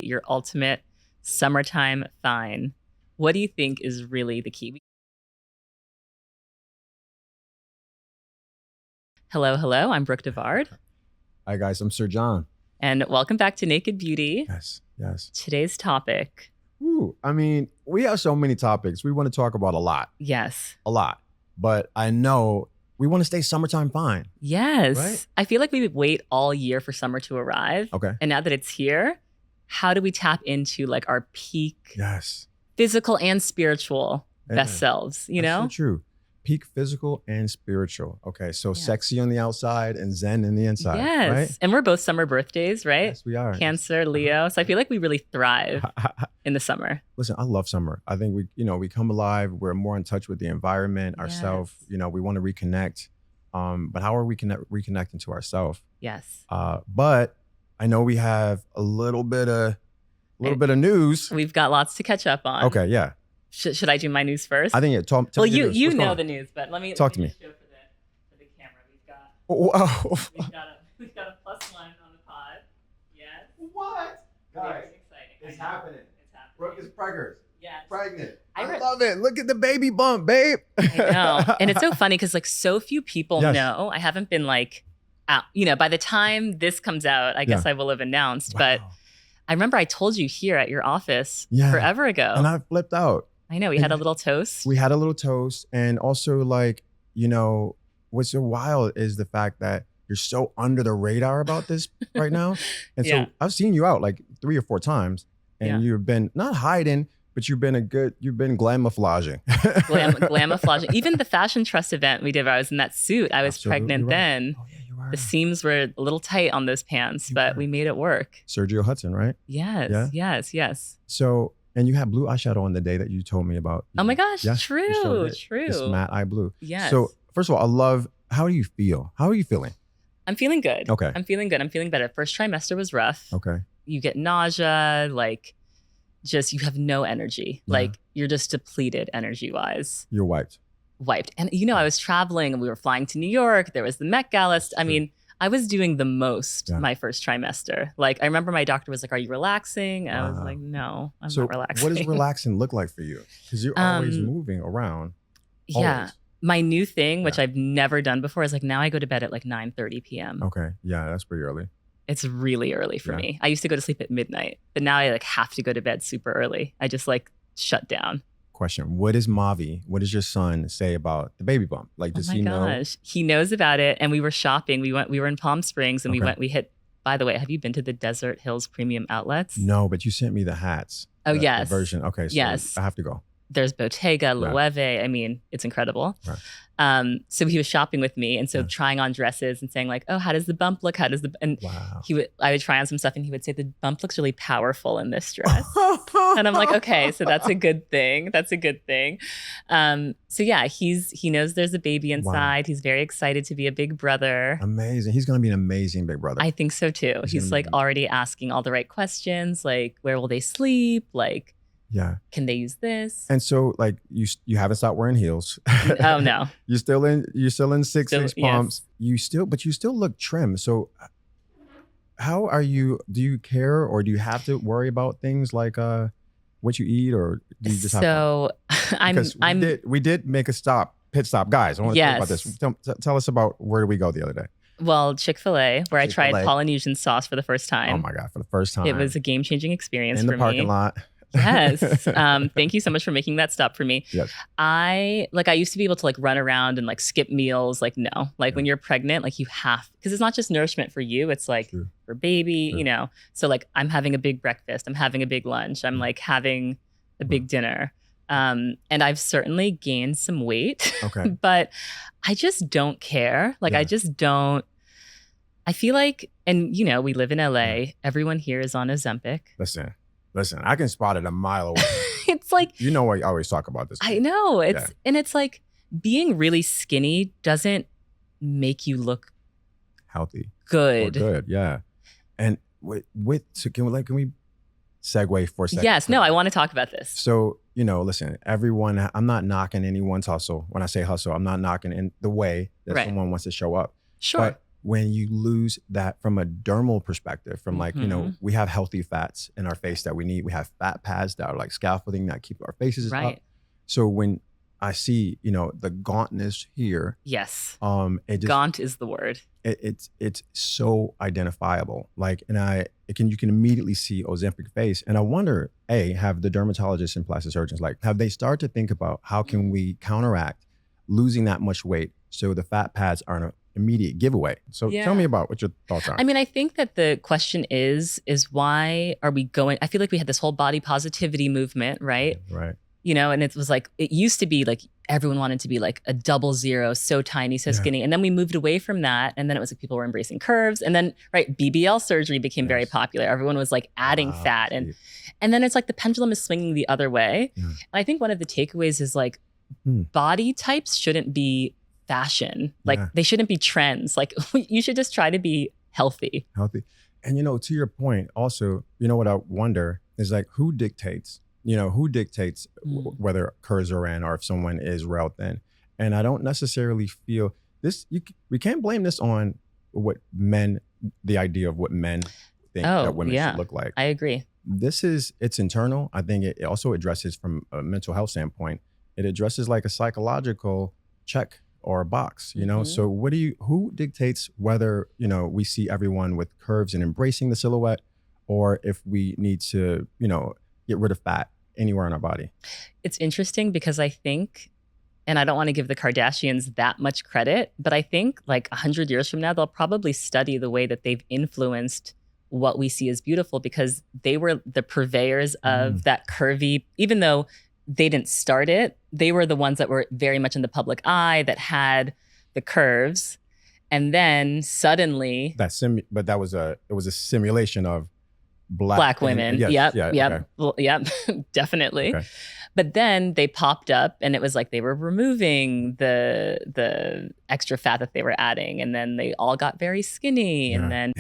your ultimate summertime fine. What do you think is really the key? Hello, hello. I'm Brooke Devard. Hi guys, I'm Sir John. And welcome back to Naked Beauty. Yes, yes. Today's topic. Ooh, I mean, we have so many topics. We want to talk about a lot. Yes. A lot. But I know we want to stay summertime fine. Yes. Right? I feel like we wait all year for summer to arrive. Okay. And now that it's here, how do we tap into like our peak Yes. physical and spiritual Amen. best selves, you That's know? so true. Peak physical and spiritual. Okay, so Yes. sexy on the outside and zen in the inside. Yes. Right? And we're both summer birthdays, right? Yes, we are. Cancer, Leo. So I feel like we really thrive in the summer. Listen, I love summer. I think we come alive. We're more in touch with the environment, ourselves. Yes. We want to reconnect. But how are we reconnecting to ourselves? Yes. But I know we have a little bit of news. We've got lots to catch up on. Okay, yeah. Should I do my news first? I think it. Tell well, me the you news. you What's going know on? the news, but let me Talk to me. just show for the camera. We've got a plus one on the pod. Yes. What? Very Guys, exciting. it's I know. happening. It's happening. Brooke is Yes. pregnant. I I read- love it. Look at the baby bump, babe. I know. And it's so funny because like so few people Yes. know. I haven't been like out, by the time this comes out, I guess I will have announced. But Wow. I remember I told you here at your office Yeah. forever ago. And I flipped out. I know. We had a little toast. We had a little toast, and also what's so wild is the fact that you're so under the radar about this right now. And Yeah. so I've seen you out like 3 or 4 times, and Yeah. you've been not hiding, but you've been glamouflaging. Glamouflage. Even the Fashion Trust event we did where I was in that suit, I was Absolutely pregnant right. then. Oh yeah, you were. The seams were a little tight on those pants, You but were. we made it work. Sergio Hudson, right? Yes, Yeah? yes. So, and you had blue eyeshadow on the day that you told me about. Oh my gosh, Yeah, you showed true. it. It's matte eye blue. Yes. So, first of all, how do you feel? How are you feeling? I'm feeling good. Okay. I'm feeling good. I'm feeling better. First trimester was rough. Okay. You get nausea, you have no energy. Yeah. Like you're just depleted energy wise. You're wiped. Wiped. And I was traveling and we were flying to New York. There was the Met Gala. I mean, I was doing the most my first trimester. Like I remember my doctor was like, "Are you relaxing?" I was Wow. like, "No, I'm So, not relaxing." what does relaxing look like for you? Because you're always moving around. Yeah. Always. My new thing, which Yeah. I've never done before, is like now I go to bed at like 9:30 p.m. Okay. Yeah, that's pretty early. It's really early for Yeah. me. I used to go to sleep at midnight, but now I like have to go to bed super early. I just like shut down. Question: what does your son say about the baby bump? Like, does Oh my he know? gosh. He knows about it. And we were shopping. We were in Palm Springs and Okay. we hit, by the way, have you been to the Desert Hills Premium Outlets? No, but you sent me the hats. Oh, the yes. version. Okay. So Yes. I have to go. There's Bottega, Loewe. I mean, it's incredible. Right. So he was shopping with me. And so Yeah. trying on dresses and saying like, "Oh, how does the bump look? And Wow. I would try on some stuff and he would say, "The bump looks really powerful in this dress." And I'm like, okay, so that's a good thing. That's a good thing. So yeah, he knows there's a baby inside. He's very excited to be a big brother. Amazing. He's going to be an amazing big brother. I think so too. He's gonna like be- already asking all the right questions, like where will they sleep? Like, yeah. can they use this? And so, like, you haven't stopped wearing heels. Oh no. You're still in 6-inch Still- pumps. But you still look trim. So how are you? Do you care, or do you have to worry about things like what you eat, or do you just have So because we did make a pit stop, guys. I want to talk about Yes. this. Tell us about where did we go the other day? well, Chick-fil-A, where I tried Chick-fil-A. Polynesian sauce for the first time. Oh my god, for the first time It was a game-changing experience in for the parking me. lot. Yes. Thank you so much for making that stop for me. Yes. I used to be able to like run around and like skip meals. Like, no, like Yeah. when you're pregnant, like you have, because it's not just nourishment for you. It's like True. for baby, True. So like I'm having a big breakfast. I'm having a big lunch. I'm like having a big dinner. And I've certainly gained some weight, Okay. but I just don't care. Like Yeah. I just don't, I feel like, and we live in LA. Everyone here is on Ozempic. Listen, I can spot it a mile away. It's like, You know I always talk about this. I know and it's like being really skinny doesn't make you look Healthy. good. Or good, yeah. And so can we segue for a second? Yes, no, I want to talk about this. So, listen, I'm not knocking anyone's hustle. When I say hustle, I'm not knocking in the way that Right. someone wants to show up. Sure. But when you lose that from a dermal perspective, from like, Mm-hmm. we have healthy fats in our face that we need. We have fat pads that are like scaffolding that keep our faces up. Right. So when I see, the gauntness here, Yes. it just, Gaunt is the word. it's so identifiable. Like, and you can immediately see Ozempic face. And I wonder, have the dermatologists and plastic surgeons, like, have they started to think about how can we counteract losing that much weight so the fat pads aren't an immediate giveaway? So Yeah. tell me about what your thoughts are. I mean, I think that the question is why are we going? I feel like we had this whole body positivity movement, right? Right. And it was like, it used to be like everyone wanted to be like a 00, so tiny, so skinny. And then we moved away from that. And then it was like people were embracing curves. And then, right, BBL surgery became very popular. Everyone was like adding fat. And then it's like the pendulum is swinging the other way. Yeah. And I think one of the takeaways is like body types shouldn't be fashion. Like they shouldn't be trends. Like you should just try to be healthy. And to your point, also, what I wonder is like who dictates whether curves are in or if someone is rail thin. And I don't necessarily feel this. We can't blame this on the idea of what men think that women should look like. I agree. It's internal. I think it also addresses from a mental health standpoint. It addresses like a psychological check or a box, So who dictates whether, we see everyone with curves and embracing the silhouette, or if we need to, get rid of fat anywhere in our body? It's interesting because I think, and I don't want to give the Kardashians that much credit, but I think like 100 years from now, they'll probably study the way that they've influenced what we see as beautiful, because they were the purveyors of that curvy, even though they didn't start it, they were the ones that were very much in the public eye that had the curves. And then suddenly but it was a simulation of black women. Yep. Okay. Well, yep, definitely. Okay. But then they popped up and it was like they were removing the extra fat that they were adding. And then they all got very skinny. And then,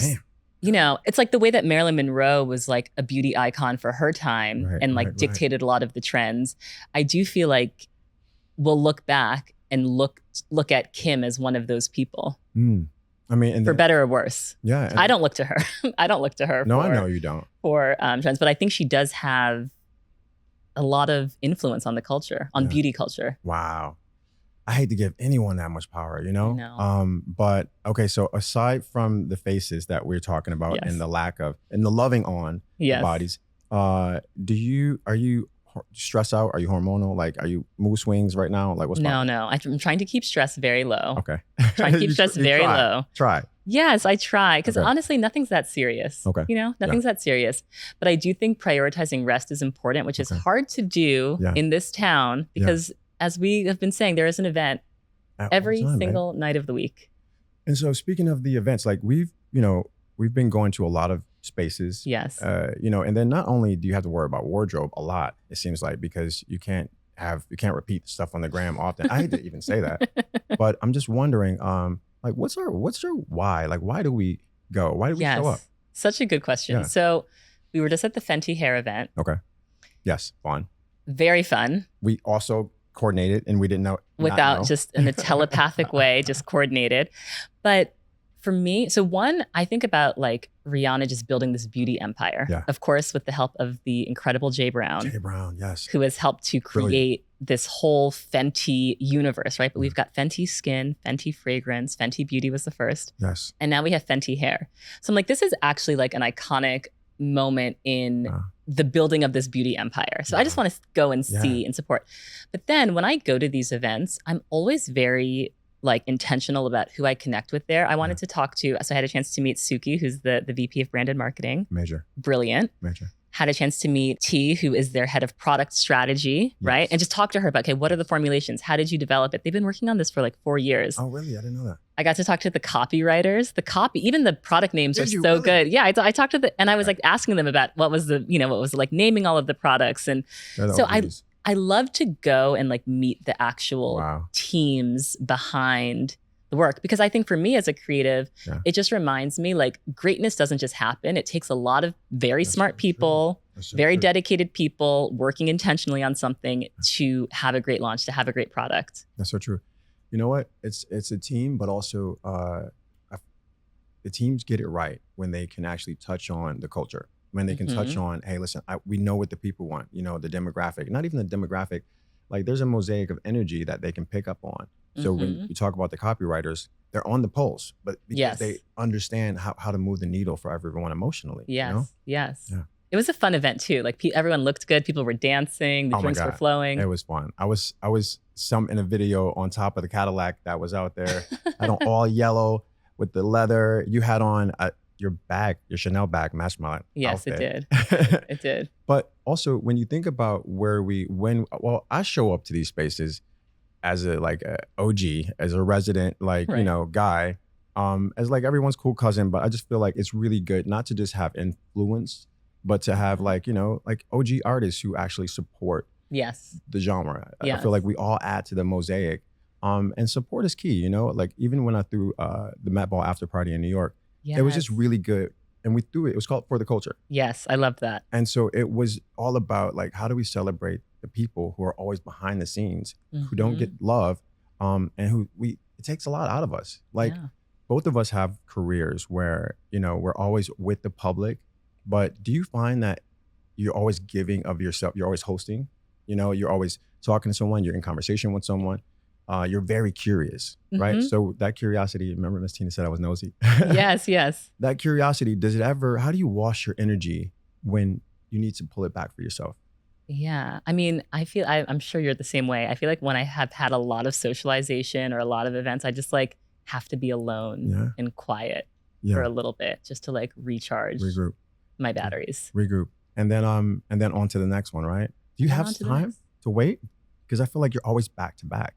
it's like the way that Marilyn Monroe was like a beauty icon for her time and dictated a lot of the trends. I do feel like we'll look back and look at Kim as one of those people. I mean, for better or worse. Yeah. I don't look to her. I don't look to her. No, I know you don't. For trends, but I think she does have a lot of influence on the culture, on beauty culture. Wow. I hate to give anyone that much power, I know. But okay, so aside from the faces that we're talking about and the lack of, and the loving on the bodies, are you stressed out? Are you hormonal? Like, are you mood swings right now? Like, what's No. I'm trying to keep stress very low. Okay. Trying to keep stress very low. Try. Yes, I try. Because honestly, nothing's that serious. Okay. Nothing's that serious. But I do think prioritizing rest is important, which is hard to do in this town because as we have been saying, there is an event every single night of the week. And so speaking of the events, like we've been going to a lot of spaces. Yes. And then not only do you have to worry about wardrobe a lot, it seems like, because you can't repeat stuff on the gram often. I hate to even say that, but I'm just wondering, like, what's your why? Like, why do we go? Why do we show up? Such a good question. Yeah. So we were just at the Fenty hair event. Okay. Yes. Fun. Very fun. We also coordinated, and we didn't know. Without just in a telepathic way, just coordinated. But for me, so one, I think about like Rihanna just building this beauty empire. Yeah. Of course, with the help of the incredible Jay Brown. Jay Brown, yes. Who has helped to create this whole Fenty universe, right? But we've got Fenty Skin, Fenty Fragrance, Fenty Beauty was the first. Yes. And now we have Fenty Hair. So I'm like, this is actually like an iconic moment in the building of this beauty empire. So I just want to go and see and support. But then when I go to these events, I'm always very like intentional about who I connect with there. I wanted to talk to, so I had a chance to meet Suki, who's the VP of branded marketing. Major. Brilliant. Major. Had a chance to meet T, who is their head of product strategy, right? And just talk to her about, okay, what are the formulations? How did you develop it? They've been working on this for like 4 years. Oh, really? I didn't know that. I got to talk to the copywriters. Even the product names are so good. Yeah, I talked to and I was like asking them about what was like naming all of the products. And so I love to go and like meet the actual teams behind the work, because I think for me as a creative, it just reminds me like greatness doesn't just happen. It takes a lot of very smart people, very dedicated people working intentionally on something to have a great launch, to have a great product. That's so true. You know what? It's a team, but also the teams get it right when they can actually touch on the culture, when they can touch Mm-hmm. on, hey, listen, we know what the people want, you know, the demographic, not even the demographic, like there's a mosaic of energy that they can pick up on. So when Mm-hmm. you talk about the copywriters, they're on the pulse, but because they Yes. understand how to move the needle for everyone emotionally, you know? Yes. Yes. Yeah. It was a fun event too. Like everyone looked good. People were dancing. The Oh my drinks were God. It flowing. was fun. I was some in a video on top of the Cadillac that was out there. Had on all yellow with the leather. You had on your bag, your Chanel bag matched my Yes, it outfit. did. It did. But also when you think about well, I show up to these spaces as a OG, as a resident, like, you Right. know, guy, as like everyone's cool cousin, but I just feel like it's really good not to just have influence, but to have like, you know, like OG artists who actually support Yes. the genre. I Yes. feel like we all add to the mosaic. And support is key, you know, like even when I threw the Met Ball after party in New York, it was just Yes. really good. And we threw it was called For the Culture. Yes. I love that. And so it was all about like, how do we celebrate the people who are always behind the scenes, who don't Mhm. get love, and it takes a lot out of us. Like Yeah. both of us have careers where, you know, we're always with the public, but do you find that you're always giving of yourself? You're always hosting, you know, you're always talking to someone, you're in conversation with someone. You're very curious, right? Mhm. So that curiosity, remember Miss Tina said I was nosy. Yes. Yes. That curiosity, how do you wash your energy when you need to pull it back for yourself? Yeah. I mean, I'm sure you're the same way. I feel like when I have had a lot of socialization or a lot of events, I just like have to be alone Yeah. and quiet for Yeah. a little bit just to like recharge Regroup. my batteries. Regroup. And then on to the next one, right? Do you And then have on to the time next. to wait? Because I feel like you're always back to back.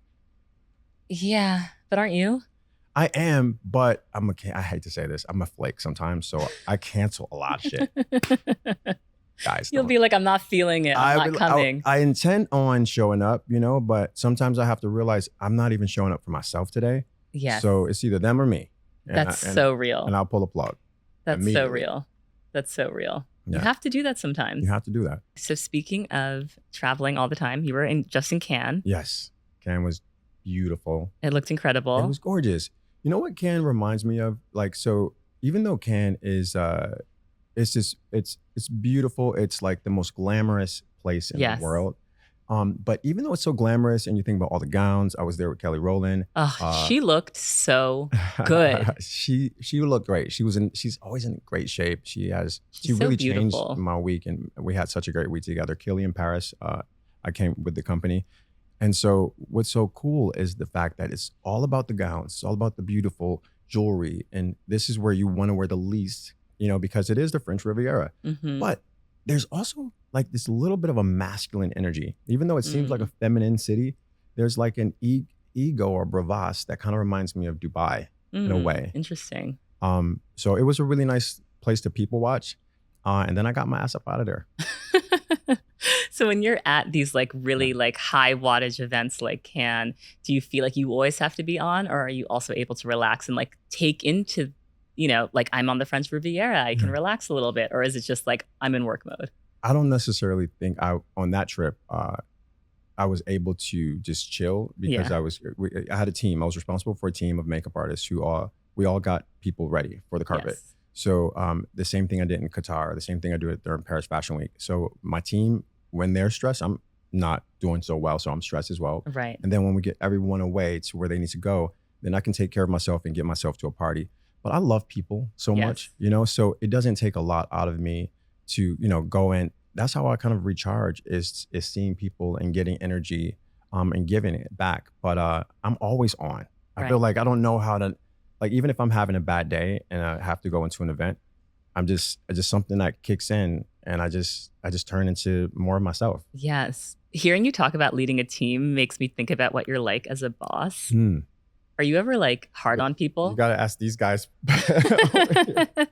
Yeah. But aren't you? I am, but I hate to say this, I'm a flake sometimes, so I cancel a lot of shit. Guys, You'll don't. be like, I'm not feeling it. I'm not coming. I intend on showing up, you know, but sometimes I have to realize I'm not even showing up for myself today. Yes. So it's either them or me. That's so real. And I'll pull a plug. That's so immediately. real. That's so real. You Yeah. have to do that sometimes. You have to do that. So speaking of traveling all the time, you were just in Cannes. Yes. Cannes was beautiful. It looked incredible. It was gorgeous. You know what Cannes reminds me of? Like, so even though Cannes is it's beautiful, it's like the most glamorous place in Yes. the world. But even though it's so glamorous and you think about all the gowns, I was there with Kelly Rowland. Oh, she looked so good. she looked great. She's always in great shape. She She's so really beautiful. changed my week, and we had such a great week together. Kelly in Paris, I came with the company. And so what's so cool is the fact that it's all about the gowns. It's all about the beautiful jewelry. And this is where you want to wear the least, you know, because it is the French Riviera. Mhm. But there's also like this little bit of a masculine energy. Even though it seems like a feminine city, there's like an ego or bravas that kind of reminds me of Dubai in a way. Interesting. So it was a really nice place to people watch. And then I got my ass up out of there. So when you're at these like really like high wattage events like Cannes, do you feel like you always have to be on, or are you also able to relax and like take into, you know, like I'm on the French Riviera, I can relax a little bit, or is it just like I'm in work mode? I don't necessarily think on that trip, I was able to just chill because I had a team. I was responsible for a team of makeup artists we all got people ready for the carpet. Yes. So the same thing I did in Qatar, the same thing I do during Paris Fashion Week. So my team, when they're stressed, I'm not doing so well, so I'm stressed as well. Right. And then when we get everyone away to where they need to go, then I can take care of myself and get myself to a party. But I love people so much, you know, so it doesn't take a lot out of me to, you know, go in. That's how I kind of recharge is seeing people and getting energy and giving it back. But I'm always on. I feel like I don't know how to, like, even if I'm having a bad day and I have to go into an event, I just something that kicks in and I just turn into more of myself. Yes. Hearing you talk about leading a team makes me think about what you're like as a boss. Are you ever like hard on people? You gotta ask these guys. I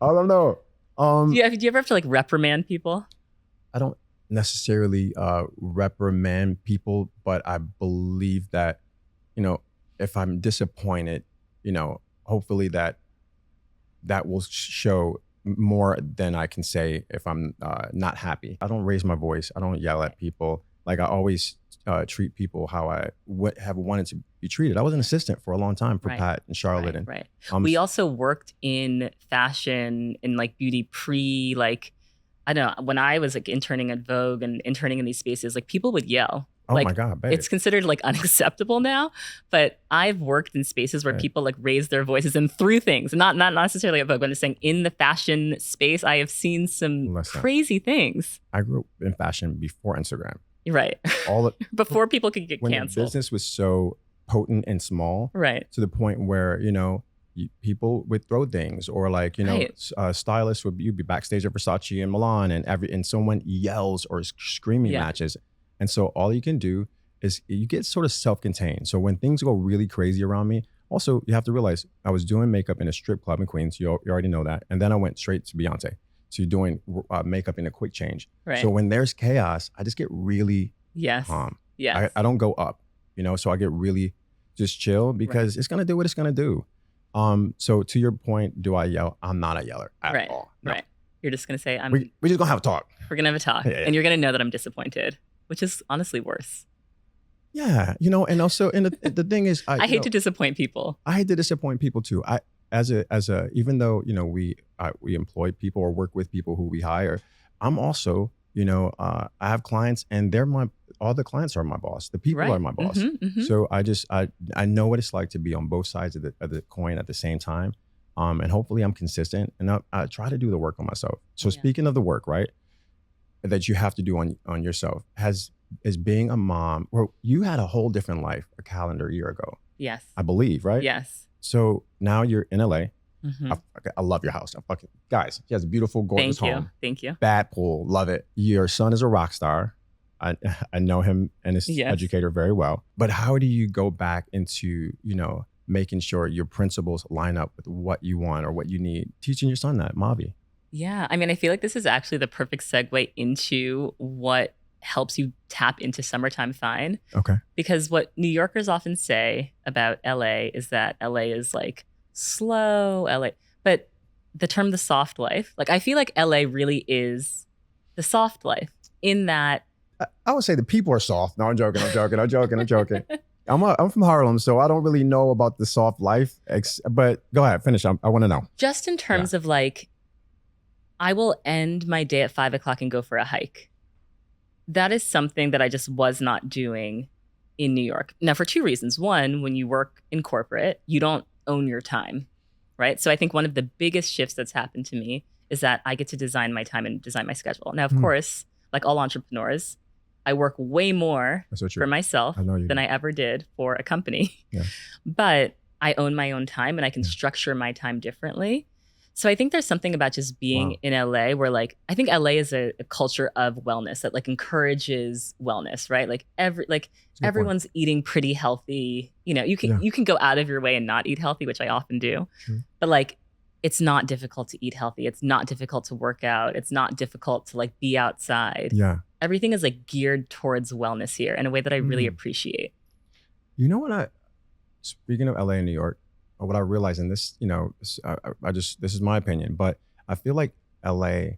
don't know. Do you ever have to like reprimand people? I don't necessarily reprimand people, but I believe that, you know, if I'm disappointed, you know, hopefully that will show more than I can say if I'm not happy. I don't raise my voice. I don't yell at people. Like I always treat people how I would have wanted to be treated. I was an assistant for a long time for Right. Pat and Charlotte. Right. And We also worked in fashion and like beauty pre, like, I don't know, when I was like interning at Vogue and interning in these spaces, like people would yell. oh Like, my God, babe. it's considered like unacceptable now, but I've worked in spaces where Right. people like raise their voices and threw things. Not necessarily at Vogue, but I'm just saying in the fashion space, I have seen some Listen. crazy things. I grew up in fashion before Instagram. You're right. All the, Before people could get when canceled. the business was so potent and small, Right. to the point where, you know, people would throw things, or like, you know, Right. stylists you'd be backstage at Versace in Milan, and someone yells or screaming matches. And so all you can do is you get sort of self-contained. So when things go really crazy around me, also you have to realize I was doing makeup in a strip club in Queens. You already know that. And then I went straight to Beyonce. So you're doing makeup in a quick change. Right. So when there's chaos, I just get really calm. Yes. I don't go up, you know, so I get really just chill, because it's going to do what it's going to do. So to your point, do I yell? I'm not a yeller at all. No. Right. You're just going to say, we're just going to have a talk. We're going to have a talk. And you're going to know that I'm disappointed, which is honestly worse. Yeah. You know, and also, and the thing is, I hate to disappoint people. I hate to disappoint people too. Even though, you know, we employ people or work with people who we hire, I'm also, you know, I have clients, and all the clients are my boss. The people are my boss. So I know what it's like to be on both sides of the coin at the same time. And hopefully I'm consistent, and I try to do the work on myself. So speaking of the work, right, that you have to do on yourself, is being a mom, well, you had a whole different life a calendar year ago. Yes. I believe, right? Yes. So now you're in LA. I love your house. Guys, she has a beautiful, gorgeous home. Thank you. Bad pool, love it. Your son is a rock star. I know him and his educator very well. But how do you go back into, you know, making sure your principles line up with what you want or what you need? Teaching your son that, Mavi. Yeah. I mean, I feel like this is actually the perfect segue into what helps you tap into summertime fine. Okay. Because what New Yorkers often say about LA is that LA is like slow, but the term the soft life, like I feel like LA really is the soft life, in that I would say the people are soft. No, I'm joking. I'm from Harlem, so I don't really know about the soft life. But go ahead, finish. I want to know. Just in terms of like, I will end my day at 5 o'clock and go for a hike. That is something that I just was not doing in New York. Now, for two reasons. One, when you work in corporate, you don't own your time, right? So I think one of the biggest shifts that's happened to me is that I get to design my time and design my schedule. Now, of course, like all entrepreneurs, I work way more for myself than I ever did for a company. Yeah. But I own my own time, and I can structure my time differently. So I think there's something about just being in LA where, like, I think LA is a culture of wellness that like encourages wellness, right? Like everyone's eating pretty healthy. You know, you can go out of your way and not eat healthy, which I often do. But like, it's not difficult to eat healthy. It's not difficult to work out. It's not difficult to like be outside. Yeah. Everything is like geared towards wellness here in a way that I really appreciate. You know what speaking of LA and New York, what I realized in this, you know, this is my opinion, but I feel like LA,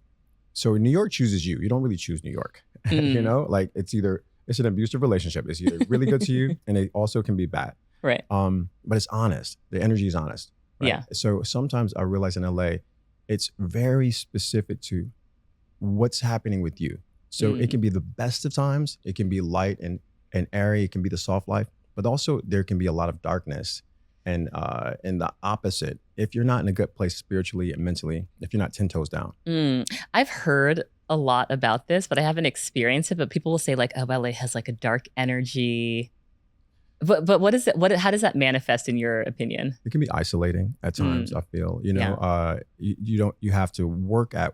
so New York chooses you. You don't really choose New York. You know, like it's an abusive relationship. It's either really good to you, and it also can be bad. Right. But it's honest. The energy is honest. Right? Yeah. So sometimes I realize in LA, it's very specific to what's happening with you. So it can be the best of times. It can be light and airy. It can be the soft life, but also there can be a lot of darkness. And the opposite, if you're not in a good place spiritually and mentally, if you're not 10 toes down. I've heard a lot about this, but I haven't experienced it. But people will say like, oh, LA has like a dark energy. But what is it? How does that manifest in your opinion? It can be isolating at times, I feel. You know, you have to work at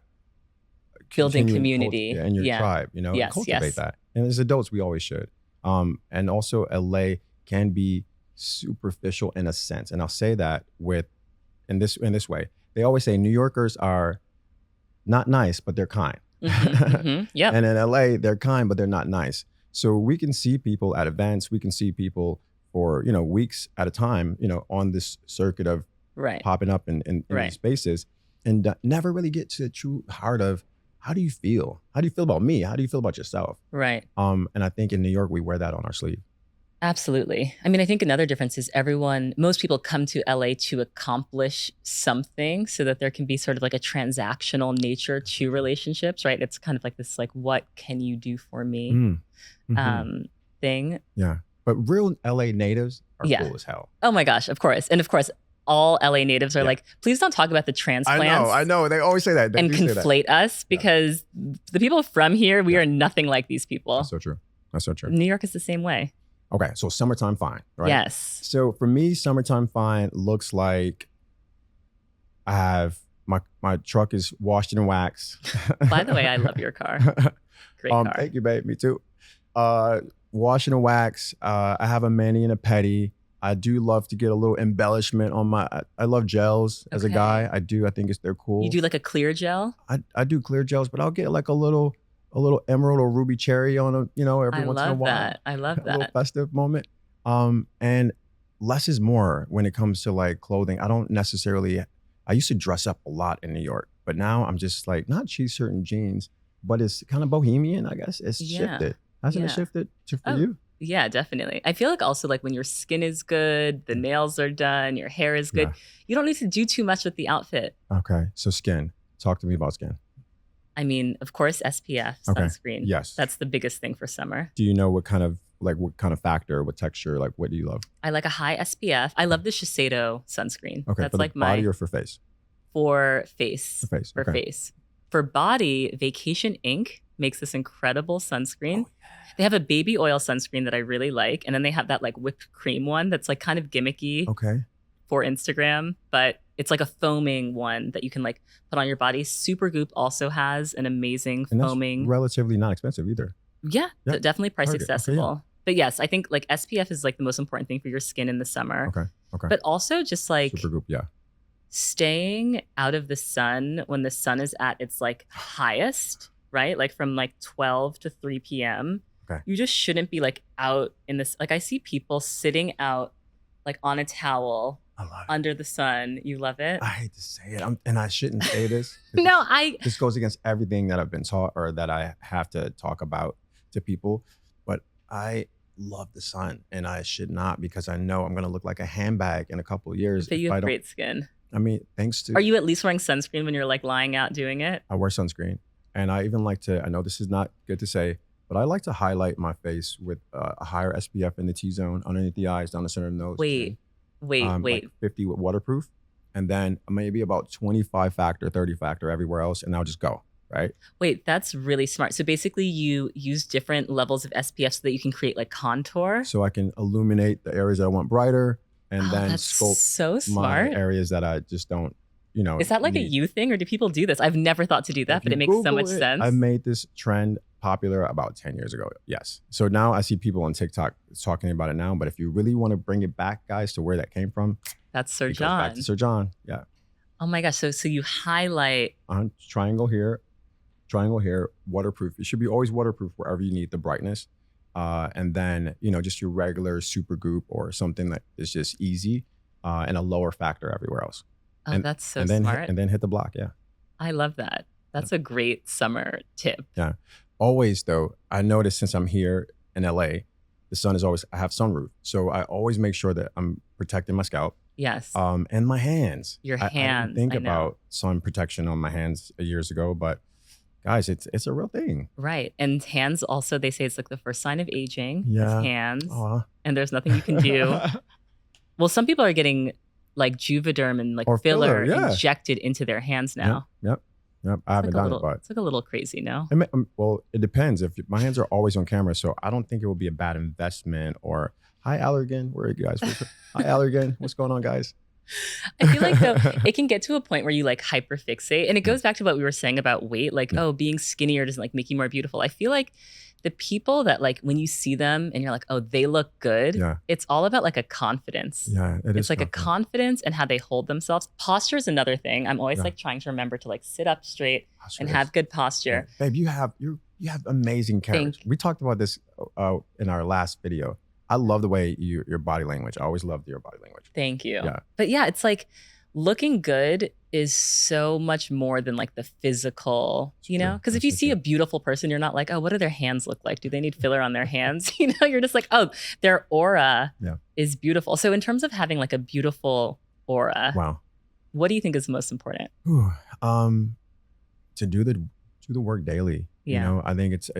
building community and your tribe, you know, cultivate that. And as adults, we always should. And also LA can be superficial in a sense, and I'll say that in this way. They always say New Yorkers are not nice, but they're kind. Yeah. And in LA, they're kind, but they're not nice. So we can see people at events. We can see people for, you know, weeks at a time, you know, on this circuit of popping up in these spaces, and never really get to the true heart of how do you feel? How do you feel about me? How do you feel about yourself? Right. And I think in New York, we wear that on our sleeve. Absolutely. I mean, I think another difference is most people come to LA to accomplish something so that there can be sort of like a transactional nature to relationships, right? It's kind of like this, like, what can you do for me thing. Yeah. But real LA natives are cool as hell. Oh my gosh, of course. And of course, all LA natives are like, please don't talk about the transplants. I know. They always say that. And conflate us because the people from here, we are nothing like these people. That's so true. That's so true. New York is the same way. Okay, so summertime fine, right? Yes. So for me, summertime fine looks like I have my truck is washed and waxed. By the way, I love your car. Great car. Thank you, babe. Me too. Wash and wax. I have a mani and a pedi. I do love to get a little embellishment on I love gels as a guy. I think they're cool. You do like a clear gel? I do clear gels, but I'll get like a little emerald or ruby cherry on every once in a while. I love that. A little festive moment. And less is more when it comes to like clothing. I used to dress up a lot in New York, but now I'm just like, not t-shirt and jeans, but it's kind of bohemian, I guess. It's shifted. Hasn't it shifted for you? Yeah, definitely. I feel like also like when your skin is good, the nails are done, your hair is good, you don't need to do too much with the outfit. Okay. So skin. Talk to me about skin. I mean, of course, SPF, sunscreen. Yes. That's the biggest thing for summer. Do you know what kind of factor, what texture, like what do you love? I like a high SPF. I love the Shiseido sunscreen. Okay. That's for like body or for face? For face. For face. For face. For body, Vacation Ink makes this incredible sunscreen. Oh, yeah. They have a baby oil sunscreen that I really like. And then they have that like whipped cream one that's like kind of gimmicky for Instagram. But it's like a foaming one that you can like put on your body. Supergoop also has an amazing foaming. That's relatively not expensive either. Yeah. Definitely price accessible. Okay, But yes, I think like SPF is like the most important thing for your skin in the summer. Okay. But also just like Supergoop, staying out of the sun when the sun is at its like highest, right? Like from like 12 to 3 p.m. Okay. You just shouldn't be like out in this. Like I see people sitting out like on a towel under the sun. You love it? I hate to say it. And I shouldn't say this. This goes against everything that I've been taught or that I have to talk about to people. But I love the sun and I should not, because I know I'm going to look like a handbag in a couple of years. But you have great skin. I mean, thanks to... Are you at least wearing sunscreen when you're like lying out doing it? I wear sunscreen. And I even like to, I know this is not good to say, but I like to highlight my face with a higher SPF in the T-zone, underneath the eyes, down the center of the nose. Wait. Like 50 with waterproof. And then maybe about 25 factor, 30 factor everywhere else. And I'll just go, right? Wait, that's really smart. So basically you use different levels of SPF so that you can create like contour? So I can illuminate the areas that I want brighter and then sculpt so smart. my areas that I just don't, Is that like a you thing or do people do this? I've never thought to do that, but it makes so much sense. I made this trend popular about 10 years ago. Yes. So now I see people on TikTok talking about it now, but if you really want to bring it back, guys, to where that came from, that's Sir John. Back to Sir John. Yeah. Oh my gosh. So you highlight triangle here, waterproof. It should be always waterproof wherever you need the brightness. And then, just your regular Supergoop or something that is just easy and a lower factor everywhere else. Oh, that's so smart. And then hit the block. Yeah. I love that. That's a great summer tip. Yeah. Always, though, I noticed since I'm here in LA, the sun is always, I have sunroof. So I always make sure that I'm protecting my scalp. Yes. And my hands. Your hands. I didn't think about sun protection on my hands years ago, but guys, it's a real thing. Right. And hands also, they say it's like the first sign of aging. Yeah. Is hands. And there's nothing you can do. Well, some people are getting like Juvederm and like filler injected into their hands now. Yep. I haven't done it, but it's like a little crazy, no? Well, it depends. If my hands are always on camera, so I don't think it will be a bad investment. Or hi, Allergan, where are you guys? Hi, Allergan, what's going on, guys? I feel like though it can get to a point where you like hyperfixate, and it goes back to what we were saying about weight. Like, being skinnier doesn't like make you more beautiful. I feel like the people that like when you see them and you're like, oh, they look good. Yeah. It's all about like a confidence. Yeah, it's like a confidence and how they hold themselves. Posture is another thing. I'm always like trying to remember to like sit up straight and have good posture. Yeah. Babe, you have amazing carriage. We talked about this in our last video. I love the way your body language. I always loved your body language. Thank you. Yeah. But yeah, it's like looking good is so much more than like the physical, It's you know? true. Because if That's you so see a true. beautiful person, you're not like, oh, what do their hands look like? Do they need filler on their hands? You know, you're just like, oh, their aura Yeah. is beautiful. So in terms of having like a beautiful aura, Wow. what do you think is most important? Whew. To do the work daily. You Yeah. know, I think it's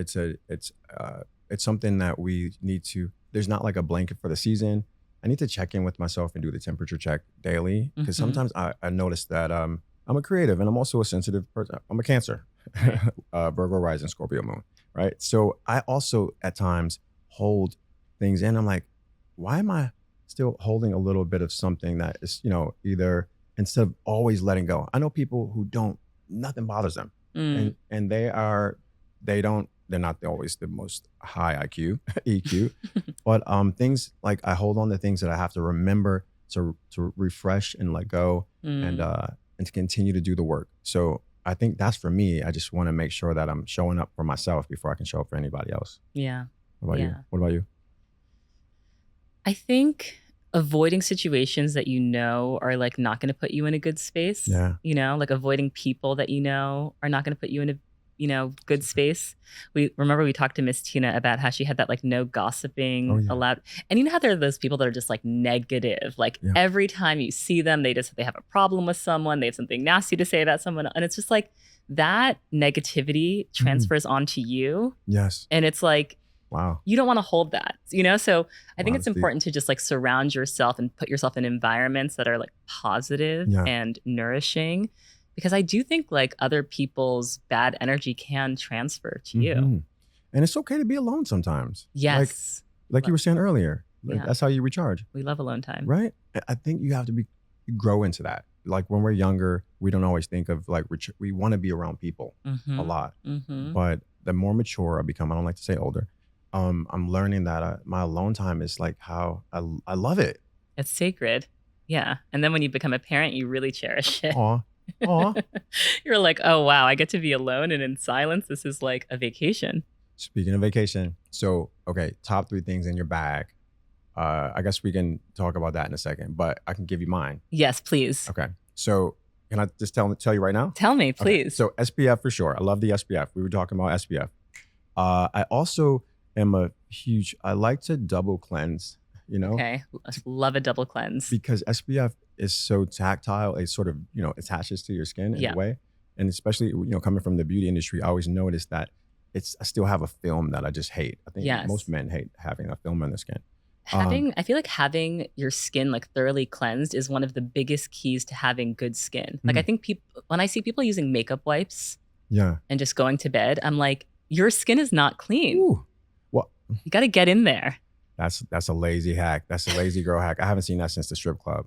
something that we need to. There's not like a blanket for the season. I need to check in with myself and do the temperature check daily because Mhm. sometimes I notice that I'm a creative and I'm also a sensitive person. I'm a Cancer, Right. Virgo rising, Scorpio moon, right? So I also at times hold things in. I'm like, why am I still holding a little bit of something that is, either instead of always letting go? I know people who don't, nothing bothers them, Mm. and they're not always the most high IQ, EQ, but things like I hold on to things that I have to remember to refresh and let go, and Mm. uh and to continue to do the work. So I think that's for me. I just want to make sure that I'm showing up for myself before I can show up for anybody else. Yeah. What about you? Yeah. What about you? I think avoiding situations that you know are like not going to put you in a good space, Yeah. you know, like avoiding people that you know are not going to put you in a, you know, good space. We talked to Miss Tina about how she had that like no Oh gossiping yeah. allowed. And you know how there are those people that are just like negative, like Yeah. every time you see them, they have a problem with someone, they have something nasty to say about someone. And it's just like that negativity Mhm. transfers onto you. Yes. And it's like, Wow. you don't want to hold that, you know? So I think Wow. it's That's deep. important to just like surround yourself and put yourself in environments that are like positive Yeah. and nourishing. Because I do think like other people's bad energy can transfer to you. hmm And it's okay to be alone sometimes. Yes. Like you were saying earlier, like Yeah. that's how you recharge, We love alone time. right? I think you have to grow into that. Like when we're younger, we don't always think of like we want to be around people a Mm-hmm. lot, Mm-hmm. but the more mature I become, I don't like to say older. I'm learning that my alone time is like how I love it. It's sacred. Yeah. And then when you become a parent, you really cherish it. Aw, aw. You're like, oh wow, I get to be alone and in silence. This is like a vacation. Speaking of vacation, so okay, top 3 things in your bag. I guess we can talk about that in a second, but I can give you mine. Yes, please. Okay. So can I just tell you right now? Tell me, Okay. please. So SPF for sure. I love the SPF. We were talking about SPF. I also am I like to double cleanse, Okay. Love a double cleanse. because SPF is so tactile. It sort of, attaches to your skin in Yeah. a way. And especially, coming from the beauty industry, I always notice that I still have a film that I just hate. I think Yes. most men hate having a film on their skin. I feel like having your skin like thoroughly cleansed is one of the biggest keys to having good skin. Like I think when I see people using makeup wipes Yeah. and just going to bed, I'm like, your skin is not clean. Ooh. Well, You got to get in there. that's a lazy hack. That's a lazy girl hack. I haven't seen that since the strip club.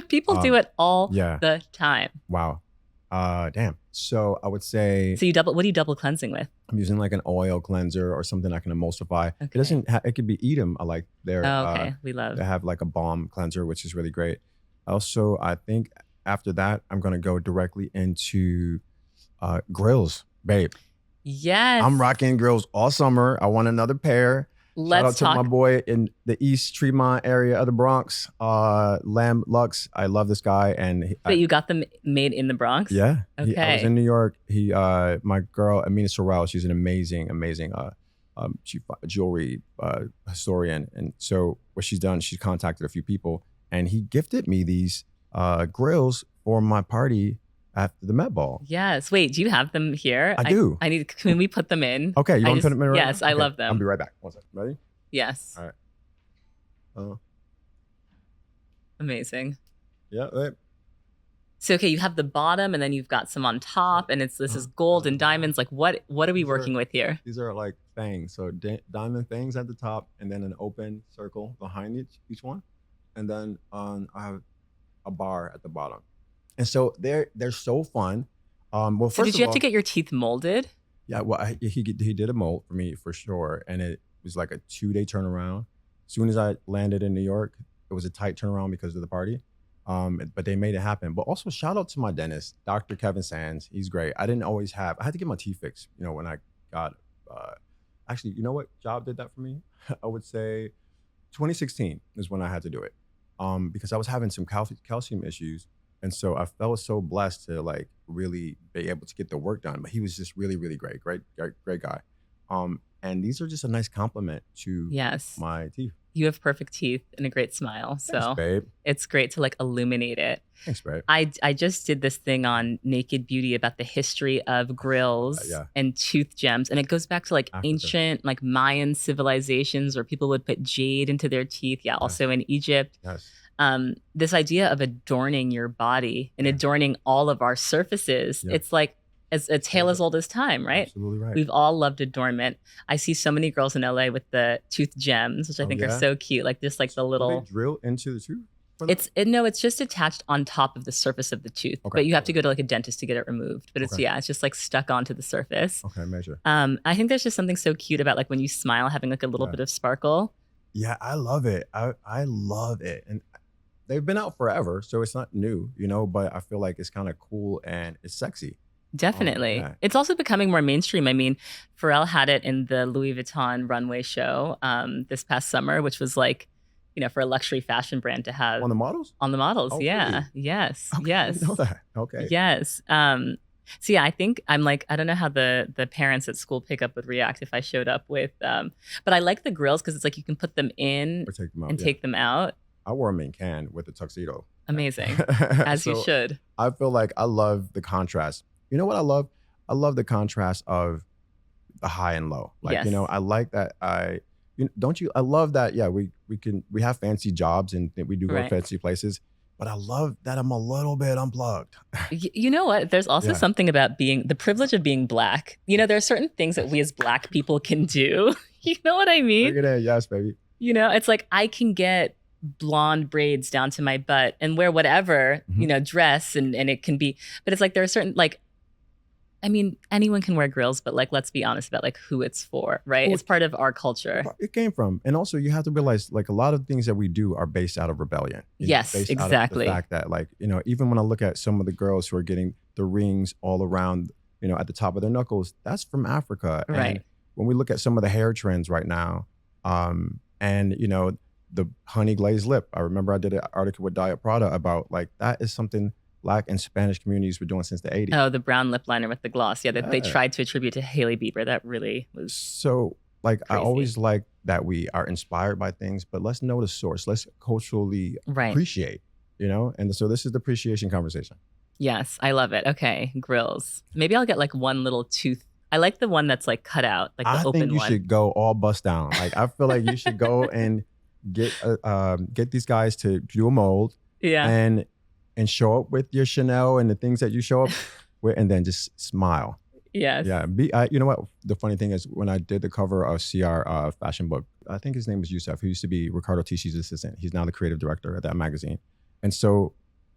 People do it all Yeah. the time. Wow. Damn. So I would say So what are you double cleansing with? I'm using like an oil cleanser or something I can emulsify. It Okay. doesn't. It could be Edam. I like their. Oh, okay. We love. They have like a balm cleanser, which is really great. Also, I think after that, I'm gonna go directly into grills, babe. Yes. I'm rocking grills all summer. I want another pair. Let's Shout out talk. to my boy in the East Tremont area of the Bronx, Lamb Lux. I love this guy, and But you got them made in the Bronx? yeah, I was Okay. in New York. My girl Amina Sorrell, she's an amazing jewelry historian, and so what she's done, she's contacted a few people, and he gifted me these grills for my party after the Met Ball. Yes. Wait, do you have them here? I do. Can we put them in? Okay, you want to put them in right Yes, now? I Okay, love them. I'll be right back. 1 second. Ready? Yes. All right. Amazing. Yeah. Wait. So okay, you have the bottom and then you've got some on top and this is gold and diamonds. Like what are we working with here? These are like things. So diamond things at the top, and then an open circle behind each one, and then I have a bar at the bottom. And so they're so fun. Well, So first did of you have all, to get your teeth molded? yeah. Well, he did a mold for me for sure, and it was like a 2-day turnaround. As soon as I landed in New York, it was a tight turnaround because of the party. But they made it happen. But also shout out to my dentist, Dr. Kevin Sands. He's great. I had to get my teeth fixed, when I got, actually, you know what job did that for me? I would say 2016 is when I had to do it. Because I was having some calcium issues. And so I felt so blessed to like really be able to get the work done. But he was just really, really great guy. And these are just a nice compliment to Yes. my teeth. You have perfect teeth and a great smile. Thanks, So babe. it's great to like illuminate it. Thanks, babe. I just did this thing on Naked Beauty about the history of grills and tooth gems. And it goes back to like ancient, like Mayan civilizations where people would put jade into their teeth. Yeah, also in Egypt. Yes. This idea of adorning your body and adorning all of our surfaces. It's like a tale as old as time, right? Absolutely right. We've all loved adornment. I see so many girls in LA with the tooth gems, which I think are so cute. Like just like the little. Do they drill into the tooth? It's just attached on top of the surface of the tooth, but you have to go to like a dentist to get it removed. But it's it's just like stuck onto the surface. Okay, measure. I think there's just something so cute about like when you smile, having like a little bit of sparkle. Yeah, I love it. I love it, and they've been out forever, so it's not new, you know. But I feel like it's kind of cool and it's sexy. Definitely. It's also becoming more mainstream. I mean, Pharrell had it in the Louis Vuitton runway show this past summer, which was like, you know, for a luxury fashion brand to have. On the models? On the models, oh, yeah. Really? Yes, okay, yes. I didn't know that. Okay. Yes. So yeah, I think I'm like, I don't know how the parents at school pickup would react if I showed up with, but I like the grills because it's like you can put them in or take them out, and take them out. I wore them in Cannes with a tuxedo. Amazing. As you should. I feel like I love the contrast. You know what I love? I love the contrast of the high and low. Like, you know, I like that. Don't you? I love that. Yeah, we have fancy jobs and we do go to fancy places, but I love that I'm a little bit unplugged. You know what? There's also something about being the privilege of being Black. You know, there are certain things that we as Black people can do. You know what I mean? Look at that. Yes, baby. You know, it's like I can get blonde braids down to my butt and wear whatever, you know, dress and it can be, but it's like there are certain like, I mean, anyone can wear grills, but like, let's be honest about like who it's for, right? Well, it's part of our culture. It came from, and also you have to realize like a lot of things that we do are based out of rebellion. Yes, based exactly. Out of the fact that like, you know, even when I look at some of the girls who are getting the rings all around, you know, at the top of their knuckles, that's from Africa. Right. And when we look at some of the hair trends right now, and you know, the honey glazed lip. I remember I did an article with Diet Prada about like that is something Black and Spanish communities were doing since the 80s. Oh, the brown lip liner with the gloss. Yeah, they tried to attribute to Hailey Bieber. That really was so like crazy. I always like that we are inspired by things, but let's know the source. Let's culturally appreciate, you know? And so this is the appreciation conversation. Yes, I love it. Okay, grills. Maybe I'll get like one little tooth. I like the one that's like cut out, like the open one. I think you should go all bust down. Like I feel like you should go and get these guys to do a mold. Yeah. And show up with your Chanel and the things that you show up with, and then just smile. Yes. Yeah. You know what? The funny thing is, when I did the cover of CR fashion book, I think his name was Youssef, who used to be Ricardo Tisci's assistant. He's now the creative director at that magazine. And so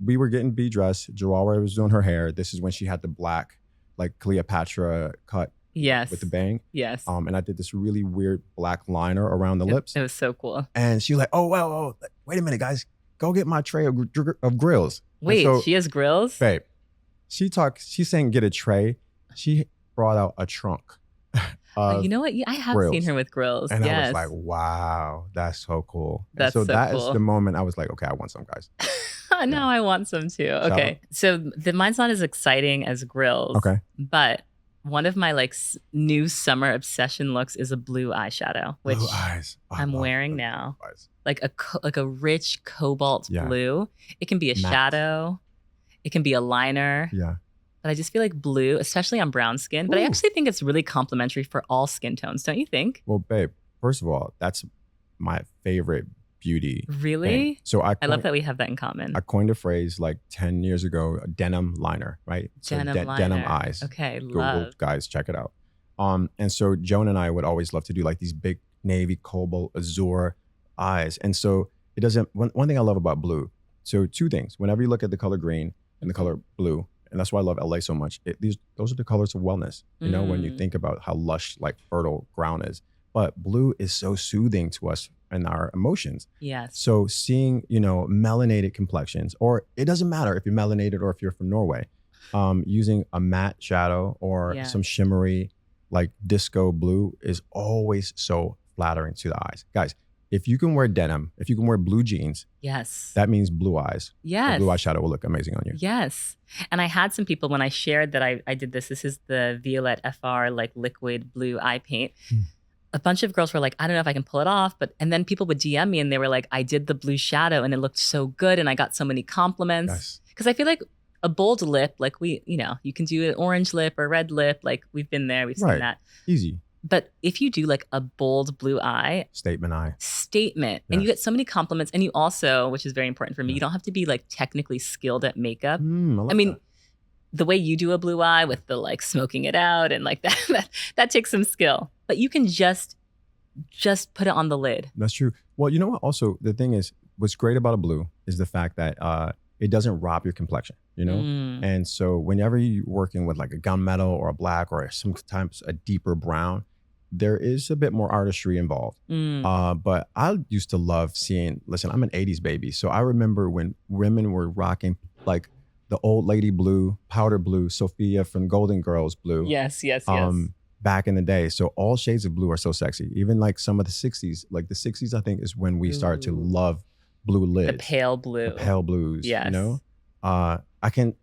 we were getting dressed. Joelle was doing her hair. This is when she had the black, like Cleopatra cut. Yes. With the bang. Yes. And I did this really weird black liner around the lips. It was so cool. And she was like, oh, well, wait a minute, guys. Go get my tray of grills. Wait, so, she has grills? Babe, she's saying get a tray. She brought out a trunk. You know what? I have seen her with grills. And I was like, wow, that's so cool. That's so that cool. is the moment I was like, okay, I want some, guys. Now I want some too. Okay. So mine's not as exciting as grills. Okay. But one of my like new summer obsession looks is a blue eyeshadow, which blue eyes. I'm wearing now. Like a rich cobalt blue. It can be a shadow. It can be a liner. Yeah. But I just feel like blue, especially on brown skin. But I actually think it's really complimentary for all skin tones, don't you think? Well, babe, first of all, that's my favorite beauty. Really? Thing. So I love that we have that in common. I coined a phrase like 10 years ago, a denim liner, right? Denim liner. Denim eyes. Okay, Google, guys, check it out. And so Joan and I would always love to do like these big navy, cobalt, azure eyes. And so it doesn't, one thing I love about blue, so two things. Whenever you look at the color green and the color blue, and that's why I love LA so much, those are the colors of wellness, you know, when you think about how lush, like fertile ground is. But blue is so soothing to us and our emotions. Yes. So seeing, you know, melanated complexions, or it doesn't matter if you're melanated or if you're from Norway, using a matte shadow or some shimmery, like disco blue is always so flattering to the eyes. Guys, if you can wear denim, if you can wear blue jeans, Yes. that means blue eyes. Yes. The blue eyeshadow will look amazing on you. Yes. And I had some people when I shared that I did this. This is the Violette FR like liquid blue eye paint. A bunch of girls were like, I don't know if I can pull it off, and then people would DM me and they were like, I did the blue shadow and it looked so good and I got so many compliments. Because I feel like a bold lip, like you can do an orange lip or red lip, like we've been there, we've seen that. Easy. But if you do like a bold blue eye, statement, and you get so many compliments, and you also, which is very important for me, you don't have to be like technically skilled at makeup. I mean, the way you do a blue eye with the like smoking it out and like that takes some skill, but you can just put it on the lid. That's true. Well, you know what? Also, the thing is, what's great about a blue is the fact that it doesn't rob your complexion, you know? And so whenever you're working with like a gunmetal or a black or sometimes a deeper brown, there is a bit more artistry involved. But I used to love listen, I'm an 80s baby. So I remember when women were rocking like the old lady blue, powder blue, Sophia from Golden Girls blue. Yes. Back in the day. So all shades of blue are so sexy. Even like some of the 60s, like the 60s, I think is when we started to love blue lids. The pale blue. The pale blues, yes. You know? I can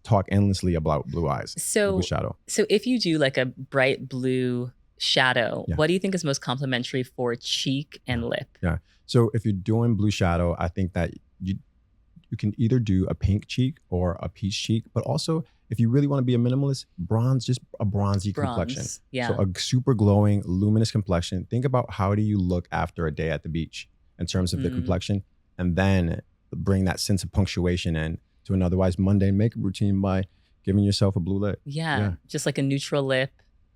talk endlessly about blue eyes, blue shadow. So if you do like a bright blue shadow, what do you think is most complimentary for cheek and lip? Yeah. So if you're doing blue shadow, I think that you can either do a pink cheek or a peach cheek, but also if you really want to be a minimalist, bronze, just a bronzy complexion. Yeah. So a super glowing, luminous complexion. Think about how do you look after a day at the beach in terms of the complexion, and then bring that sense of punctuation in to an otherwise mundane makeup routine by giving yourself a blue lip. Yeah. Just like a neutral lip.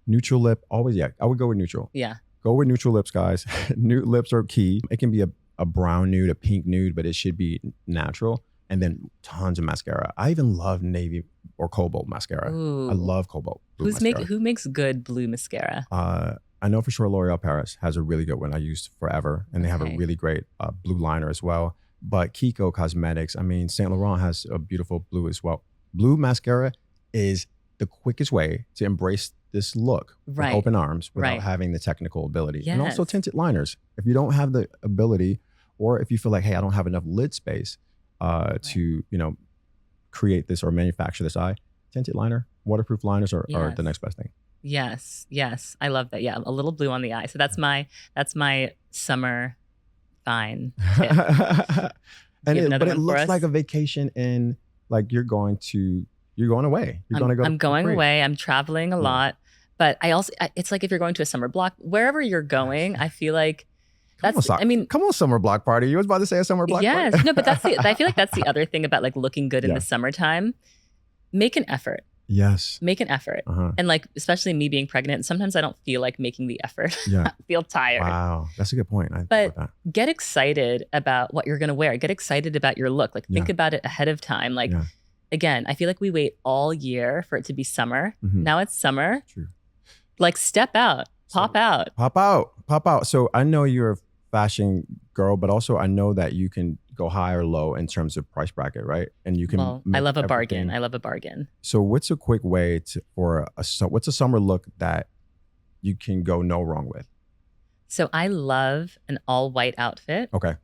Neutral lip, always, I would go with neutral. Yeah. Go with neutral lips, guys. Nude lips are key. It can be a brown nude, a pink nude, but it should be natural. And then tons of mascara. I even love navy or cobalt mascara. Ooh. I love cobalt blue mascara. Who makes good blue mascara? I know for sure L'Oreal Paris has a really good one I used forever. And they have a really great blue liner as well. But Kiko Cosmetics, I mean, Saint Laurent has a beautiful blue as well. Blue mascara is the quickest way to embrace this look with open arms without having the technical ability. Yes. And also tinted liners. If you don't have the ability, or if you feel like, hey, I don't have enough lid space to, create this or manufacture this eye, tinted liner, waterproof liners are the next best thing. Yes. I love that. Yeah, a little blue on the eye. So that's my summer fine tip. But it looks like a vacation, and like you're going away. I'm going away. I'm traveling a lot. But it's like if you're going to a summer block, wherever you're going, I feel like come on, summer block party. You was about to say a summer block party. Yes, no, but I feel like that's the other thing about like looking good in the summertime. Make an effort. Yes. Make an effort. And like, especially me being pregnant, sometimes I don't feel like making the effort. Yeah. I feel tired. Wow. That's a good point. But get excited about what you're going to wear. Get excited about your look. Like think about it ahead of time. Like, again, I feel like we wait all year for it to be summer. Now it's summer. True. Like step out, pop out. So I know you're a fashion girl, but also I know that you can go high or low in terms of price bracket, right? And you can. Well, I love a bargain. So what's a quick way what's a summer look that you can go no wrong with? So I love an all white outfit. Okay.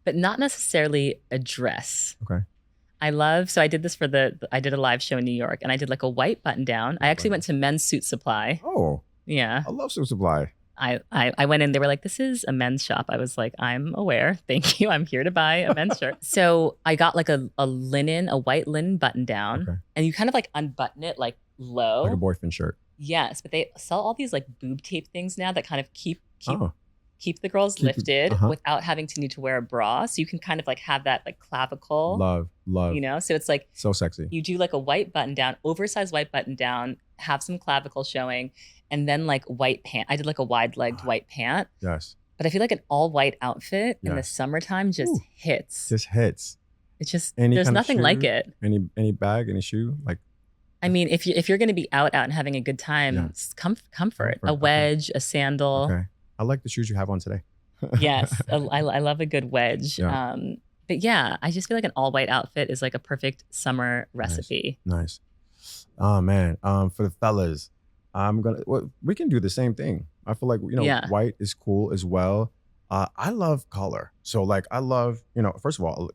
But not necessarily a dress. Okay. So I did this I did a live show in New York, and I did like a white button down. I actually went to Men's Suit Supply. Oh. Yeah. I love Suit Supply. I went in, they were like, this is a men's shop. I was like, I'm aware. Thank you. I'm here to buy a men's shirt. So I got like a white linen button down, and you kind of like unbutton it like low. Like a boyfriend shirt. Yes. But they sell all these like boob tape things now that kind of keep the girls lifted without having to need to wear a bra. So you can kind of like have that like clavicle. Love. So it's like. So sexy. You do like a white button down, oversized white button down, have some clavicle showing, and then like white pant. I did like a wide-legged white pant. Yes. But I feel like an all-white outfit in the summertime just hits. Just hits. It's just, there's nothing like it. Any bag, any shoe? Like. I mean, if you're going to be out and having a good time, it's comfort. A wedge, a sandal. Okay. I like the shoes you have on today. Yes. I love a good wedge. Yeah. But yeah, I just feel like an all-white outfit is like a perfect summer recipe. Nice. Oh man. For the fellas, we can do the same thing. I feel like white is cool as well. I love color. So like I love, first of all,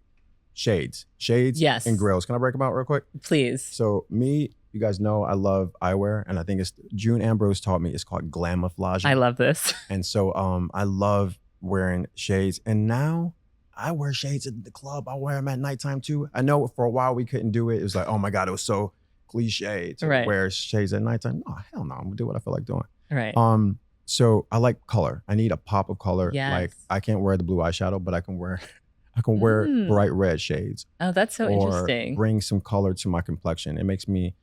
shades Yes. and grills. Can I break them out real quick? Please. So me, you guys know I love eyewear, and I think it's June Ambrose taught me it's called glamouflage. I love this. And so I love wearing shades, and now I wear shades at the club. I wear them at nighttime too. I know for a while we couldn't do it. It was like, oh my God, it was so cliche to Right. wear shades at nighttime. No, hell no, I'm gonna do what I feel like doing. Right. So I like color. I need a pop of color. Yes. Like I can't wear the blue eyeshadow, but I can wear bright red shades. Oh, that's so interesting. Bring some color to my complexion. It makes me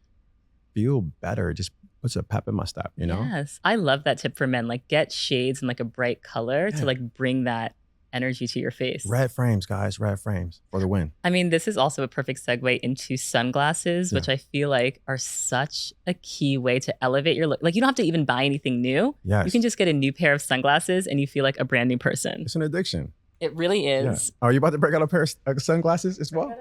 feel better. It just puts a pep in my step, Yes. I love that tip for men. Like get shades and like a bright color to like bring that energy to your face. Red frames, guys, red frames for the win. I mean, this is also a perfect segue into sunglasses, which I feel like are such a key way to elevate your look. Like you don't have to even buy anything new. Yes. You can just get a new pair of sunglasses and you feel like a brand new person. It's an addiction. It really is. Yeah. Are you about to break out a pair of sunglasses as well?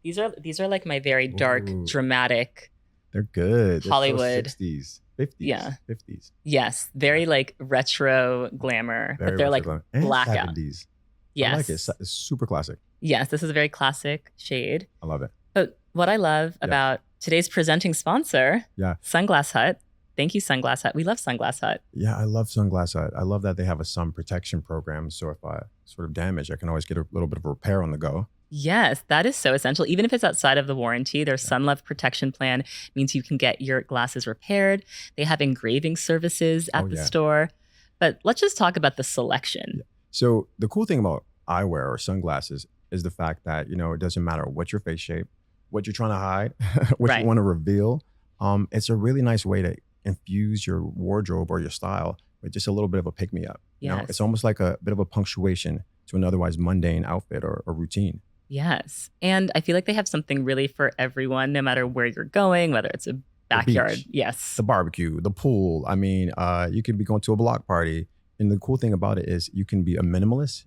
These are like my very dark, dramatic. They're good. Hollywood. So 60s, 50s. Yeah. 50s. Yes. Very like retro glamour. Very but they're like blackout. 70s. Yes. I like it. It's super classic. Yes. This is a very classic shade. I love it. But what I love about today's presenting sponsor, Sunglass Hut. Thank you, Sunglass Hut. We love Sunglass Hut. Yeah, I love Sunglass Hut. I love that they have a sun protection program. So if I sort of damage, I can always get a little bit of a repair on the go. Yes, that is so essential. Even if it's outside of the warranty, their Sun Love Protection Plan means you can get your glasses repaired. They have engraving services at the store. But let's just talk about the selection. Yeah. So the cool thing about eyewear or sunglasses is the fact that, it doesn't matter what your face shape, what you're trying to hide, what you want to reveal. It's a really nice way to infuse your wardrobe or your style with just a little bit of a pick-me-up. Yes. It's almost like a bit of a punctuation to an otherwise mundane outfit or routine. Yes. And I feel like they have something really for everyone, no matter where you're going, whether it's a backyard. Yes. The barbecue, the pool. I mean, you could be going to a block party. And the cool thing about it is you can be a minimalist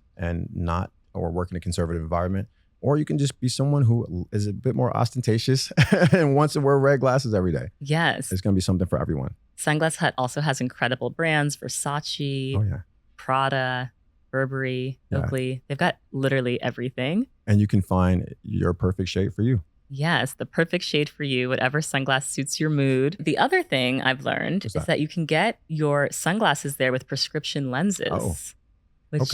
or work in a conservative environment, or you can just be someone who is a bit more ostentatious and wants to wear red glasses every day. Yes. It's going to be something for everyone. Sunglass Hut also has incredible brands, Versace, Prada, Burberry, Oakley. They've got literally everything. And you can find your perfect shade for you. Yes, the perfect shade for you, whatever sunglass suits your mood. The other thing I've learned is that you can get your sunglasses there with prescription lenses. Oh. Which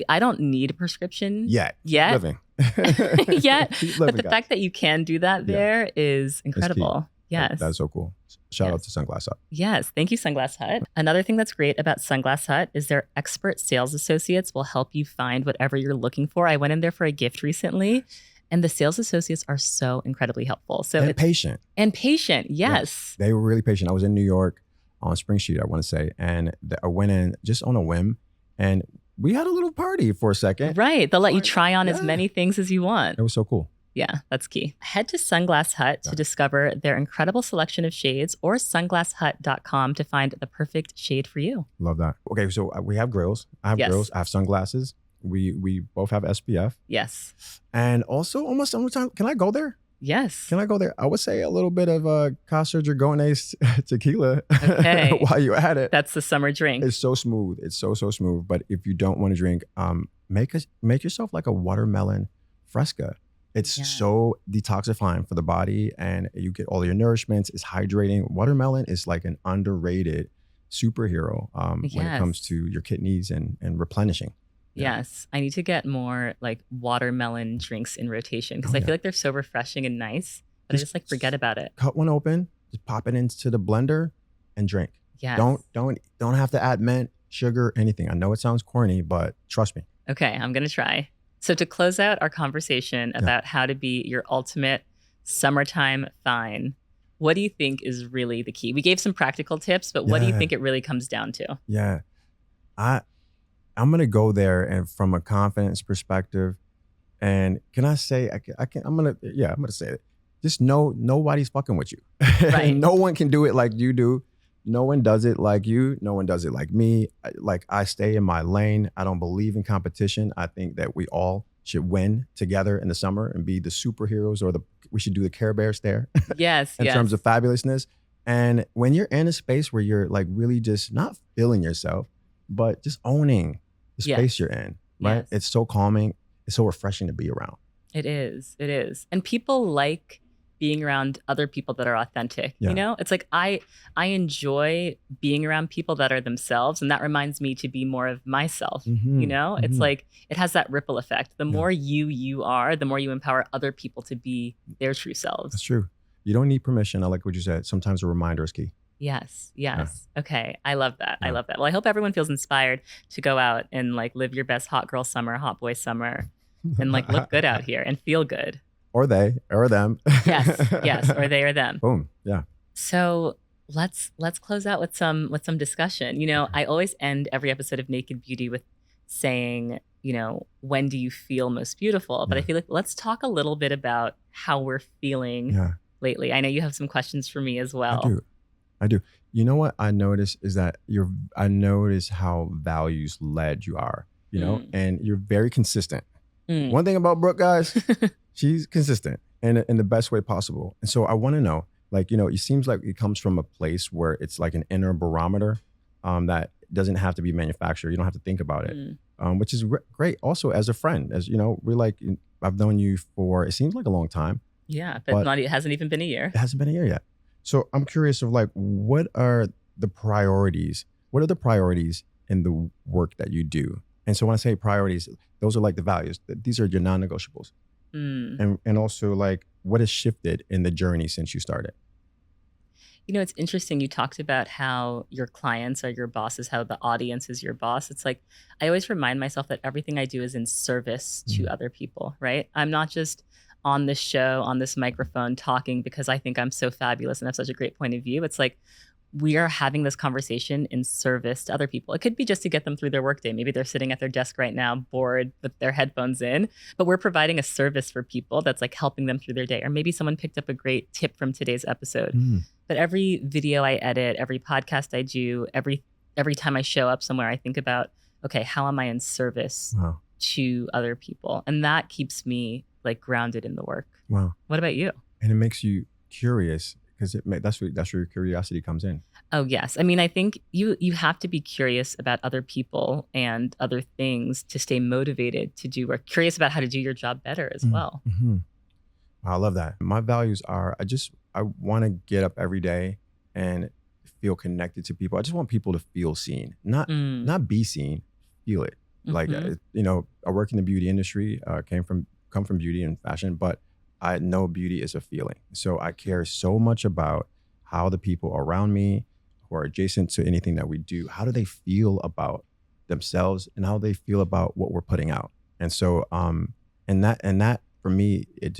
I don't need a prescription yet. Living. Yet. But the fact that you can do that there is incredible. Yes. That's so cool. Shout out to Sunglass Hut. Yes. Thank you, Sunglass Hut. Another thing that's great about Sunglass Hut is their expert sales associates will help you find whatever you're looking for. I went in there for a gift recently, and the sales associates are so incredibly helpful. And patient. And patient, yes. They were really patient. I was in New York on Spring Street, I want to say, and I went in just on a whim, and we had a little party for a second. Right. They'll let you try on as many things as you want. It was so cool. Yeah, that's key. Head to Sunglass Hut to discover their incredible selection of shades, or sunglasshut.com to find the perfect shade for you. Love that. Okay, so we have grills. I have grills. I have sunglasses. We both have SPF. Yes. And also almost summertime. Can I go there? Yes. Can I go there? I would say a little bit of Casa Dragones tequila while you're at it. That's the summer drink. It's so smooth. It's so smooth. But if you don't want to drink, make yourself like a watermelon fresca. It's so detoxifying for the body, and you get all your nourishments. It's hydrating. Watermelon is like an underrated superhero when it comes to your kidneys and replenishing. Yes. I need to get more like watermelon drinks in rotation because I feel like they're so refreshing and nice, but I just like forget about it. Cut one open, just pop it into the blender and drink. Yes. Don't have to add mint, sugar, anything. I know it sounds corny, but trust me. Okay, I'm going to try. So to close out our conversation about how to be your ultimate summertime fine, what do you think is really the key? We gave some practical tips, but what do you think it really comes down to? Yeah. I'm going to go there and from a confidence perspective. And can I say, I'm going to say it. Just know nobody's fucking with you. Right. No one can do it like you do. No one does it like you. No one does it like me. I stay in my lane. I don't believe in competition. I think that we all should win together in the summer and be the superheroes, or we should do the Care Bear stare. Yes. in terms of fabulousness. And when you're in a space where you're like really just not feeling yourself, but just owning the Yes. space you're in, right? Yes. It's so calming. It's so refreshing to be around. It is. It is. And people like being around other people that are authentic. Yeah. You know, it's like I enjoy being around people that are themselves, and that reminds me to be more of myself. You know, it's like it has that ripple effect. The more you are, the more you empower other people to be their true selves. That's true. You don't need permission. I like what you said. Sometimes a reminder is key. Yes. Okay. I love that. I love that. Well, I hope everyone feels inspired to go out and like live your best hot girl summer, hot boy summer, and like look good out here and feel good. Or they, or them. Yes, or they or them. Boom. Yeah. So let's close out with some discussion. You know, I always end every episode of Naked Beauty with saying, you know, when do you feel most beautiful? But I feel like let's talk a little bit about how we're feeling lately. I know you have some questions for me as well. I do. You know what I notice is that I notice how values led you are, you know, and you're very consistent. One thing about Brooke, guys, she's consistent and in the best way possible. And so I want to know, like, you know, it seems like it comes from a place where it's like an inner barometer that doesn't have to be manufactured. You don't have to think about it, which is great. Also, as a friend, as you know, I've known you for, it seems like a long time. Yeah, but it hasn't even been a year. It hasn't been a year yet. So I'm curious of like, what are the priorities? What are the priorities in the work that you do? And so when I say priorities, those are like the values. These are your non-negotiables. And also like what has shifted in the journey since you started? You know, it's interesting. You talked about how your clients are your bosses, how the audience is your boss. It's like, I always remind myself that everything I do is in service to other people, right? I'm not just on this show, on this microphone talking because I think I'm so fabulous and have such a great point of view. It's like, we are having this conversation in service to other people. It could be just to get them through their workday. Maybe they're sitting at their desk right now, bored with their headphones in, but we're providing a service for people that's like helping them through their day. Or maybe someone picked up a great tip from today's episode. But every video I edit, every podcast I do, every time I show up somewhere, I think about, okay, how am I in service to other people? And that keeps me like grounded in the work. Wow. What about you? And it makes you curious. Because that's where your curiosity comes in. Oh, yes. I mean, I think you have to be curious about other people and other things to stay motivated to do work. Curious about how to do your job better as well. I love that. My values are, I want to get up every day and feel connected to people. I just want people to feel seen, not be seen, feel it. Like, you know, I work in the beauty industry, come from beauty and fashion, but I know beauty is a feeling. So I care so much about how the people around me who are adjacent to anything that we do, how do they feel about themselves and how they feel about what we're putting out. And so, and that for me, it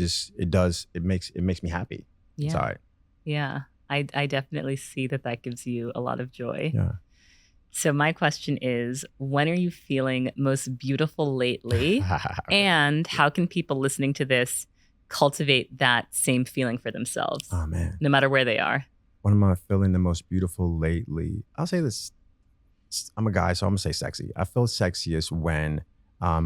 makes me happy inside. Yeah. I definitely see that gives you a lot of joy. Yeah. So my question is, when are you feeling most beautiful lately? And how can people listening to this cultivate that same feeling for themselves? Oh man. No matter where they are. When am I feeling the most beautiful lately? I'll say this. I'm a guy, so I'm gonna say sexy. I feel sexiest when I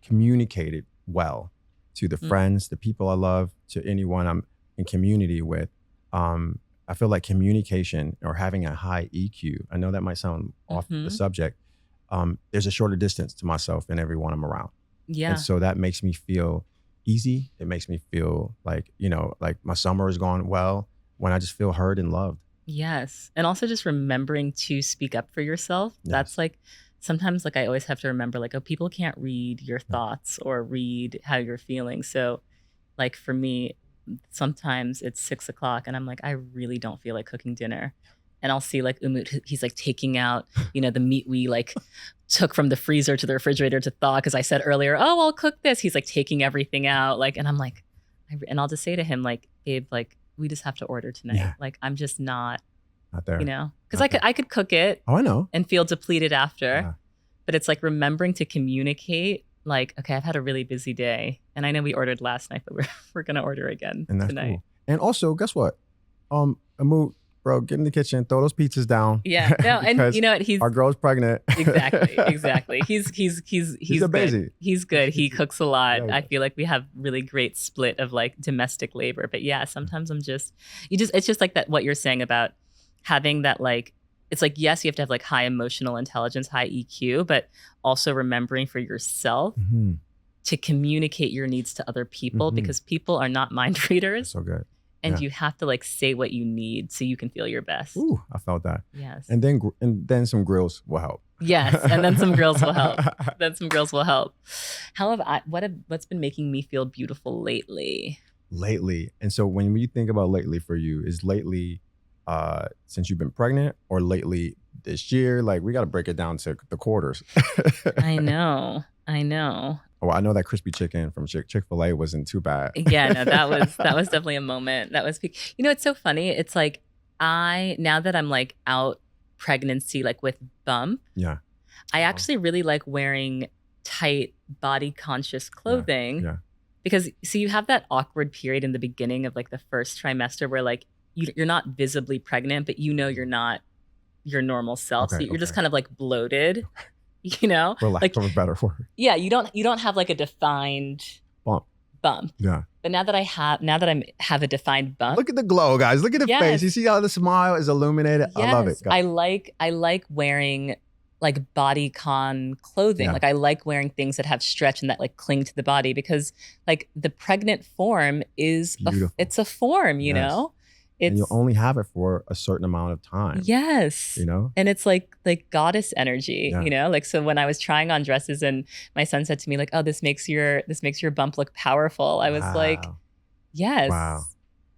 communicated well to the friends, the people I love, to anyone I'm in community with. I feel like communication or having a high EQ, I know that might sound off the subject. There's a shorter distance to myself and everyone I'm around. Yeah. And so that makes me feel easy. It makes me feel like, you know, like my summer has gone well when I just feel heard and loved. Yes. And also just remembering to speak up for yourself. Yes. That's like, sometimes like I always have to remember like, oh, people can't read your thoughts or read how you're feeling. So like for me, sometimes it's 6 o'clock and I'm like, I really don't feel like cooking dinner. And I'll see like Umut, he's like taking out, you know, the meat we like took from the freezer to the refrigerator to thaw. Cause I said earlier, oh, I'll cook this. He's like taking everything out. Like, and I'm like, and I'll just say to him like, babe, like we just have to order tonight. Yeah. Like, I'm just not there, you know, cause I could cook it. Oh, I know. And feel depleted after. Yeah. But it's like remembering to communicate like, okay, I've had a really busy day and I know we ordered last night, but we're going to order again and that's tonight. Cool. And also guess what? Umut, bro, get in the kitchen, throw those pizzas down. Yeah, no, and you know what? Our girl's pregnant. Exactly. He's a busy. He's good. He cooks a lot. Yeah. I feel like we have really great split of like domestic labor. But yeah, sometimes it's just like that. What you're saying about having that like it's like, yes, you have to have like high emotional intelligence, high EQ, but also remembering for yourself to communicate your needs to other people because people are not mind readers. That's so good. And you have to like say what you need so you can feel your best. Ooh, I felt that. Yes. And then some grills will help. Yes, and then some grills will help. What's been making me feel beautiful lately? Lately. And so when you think about lately for you, is lately since you've been pregnant or lately this year? Like we got to break it down to the quarters. I know. Well, I know that crispy chicken from Chick-fil-A wasn't too bad. Yeah, no, that was definitely a moment. That was peak. You know, it's so funny. It's like now that I'm like out pregnancy, like with bump, I actually really like wearing tight body conscious clothing. Yeah. Because so you have that awkward period in the beginning of like the first trimester where like you're not visibly pregnant, but you know you're not your normal self. So you're just kind of like bloated. You know, for lack of a better word. Yeah, you don't have like a defined bump. Yeah. But now that I have a defined bump. Look at the glow, guys. Look at the face. You see how the smile is illuminated? Yes. I love it. I like wearing like bodycon clothing. Like I like wearing things that have stretch and that like cling to the body because like the pregnant form is it's a form, you know? And you'll only have it for a certain amount of time. Yes. You know? And it's like goddess energy, you know? Like, so when I was trying on dresses and my son said to me like, oh, this makes your bump look powerful. I was like, yes. Wow.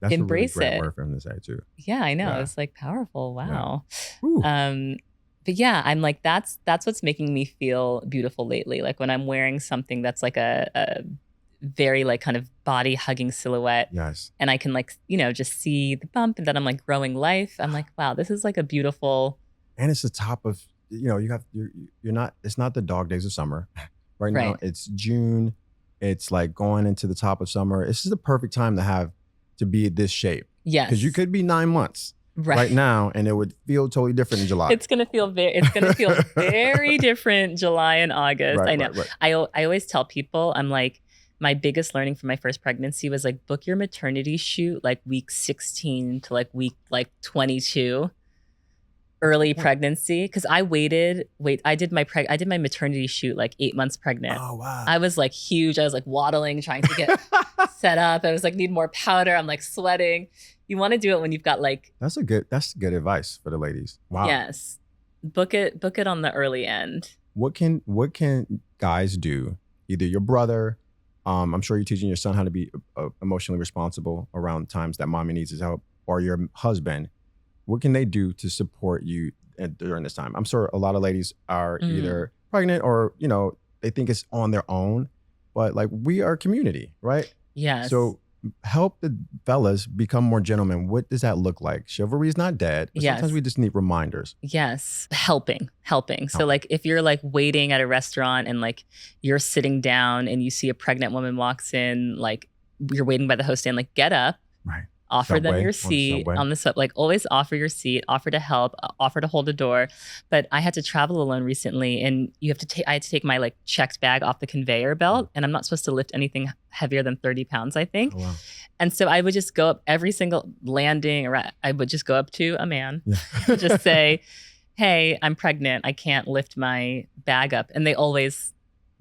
That's embrace a really great it. word for him to say too. Yeah, I know. It's like powerful. Wow. But yeah, I'm like, that's what's making me feel beautiful lately. Like when I'm wearing something that's like a very like kind of body hugging silhouette. Yes. And I can like, you know, just see the bump and then I'm like growing life. I'm like, wow, this is like a beautiful. And it's the top of, you know, you're not, it's not the dog days of summer. Right now it's June. It's like going into the top of summer. This is the perfect time to be this shape. Yes. Because you could be 9 months right now and it would feel totally different in July. It's gonna feel very different July and August. I know. I always tell people, I'm like, my biggest learning from my first pregnancy was like book your maternity shoot like week 16 to like week like 22 early pregnancy because I did my maternity shoot like 8 months pregnant. Oh wow. I was like huge. I was like waddling trying to get set up. I was like need more powder. I'm like sweating. You want to do it when you've got like That's good advice for the ladies. Wow. Yes. Book it on the early end. What can guys do? Either your brother, I'm sure you're teaching your son how to be emotionally responsible around times that mommy needs his help, or your husband. What can they do to support you during this time? I'm sure a lot of ladies are either pregnant or, you know, they think it's on their own, but like we are a community, right? Yes. So help the fellas become more gentlemen. What does that look like? Chivalry is not dead, but sometimes we just need reminders. Yes. Helping. So like if you're like waiting at a restaurant and like you're sitting down and you see a pregnant woman walks in, like you're waiting by the host stand, like get up. Right. Offer them your seat on the sub. Like always offer your seat, offer to help, offer to hold a door. But I had to travel alone recently and I had to take my like checked bag off the conveyor belt and I'm not supposed to lift anything heavier than 30 pounds, I think. Oh, wow. And so I would just go up every single landing, or I would just go up to a man, just say, hey, I'm pregnant. I can't lift my bag up. And they always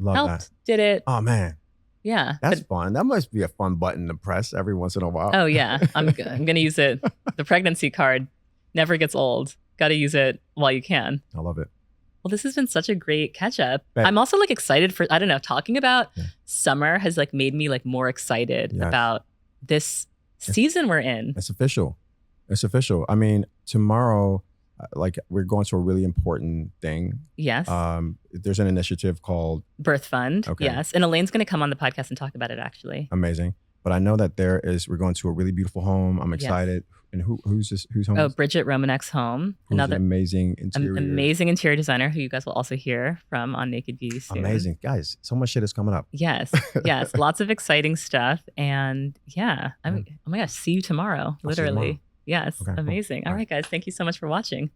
helped, did it. Oh man. Yeah. That's fun. That must be a fun button to press every once in a while. Oh, yeah. I'm going to use it. The pregnancy card never gets old. Got to use it while you can. I love it. Well, this has been such a great catch up. I'm also like excited for, I don't know, talking about summer has like made me like more excited about this season we're in. It's official. I mean, tomorrow, like we're going to a really important thing. Yes. There's an initiative called Birth Fund. Okay. Yes. And Elaine's going to come on the podcast and talk about it actually. Amazing. But I know that we're going to a really beautiful home. I'm excited. Yes. And who's home? Oh, Bridget Romanek's home. Another amazing interior designer who you guys will also hear from on Naked Beauty soon. Amazing. Guys, so much shit is coming up. Yes. Lots of exciting stuff. And yeah, oh my gosh, see you tomorrow. Literally. Yes. Okay, amazing. Cool. All right, guys. Thank you so much for watching.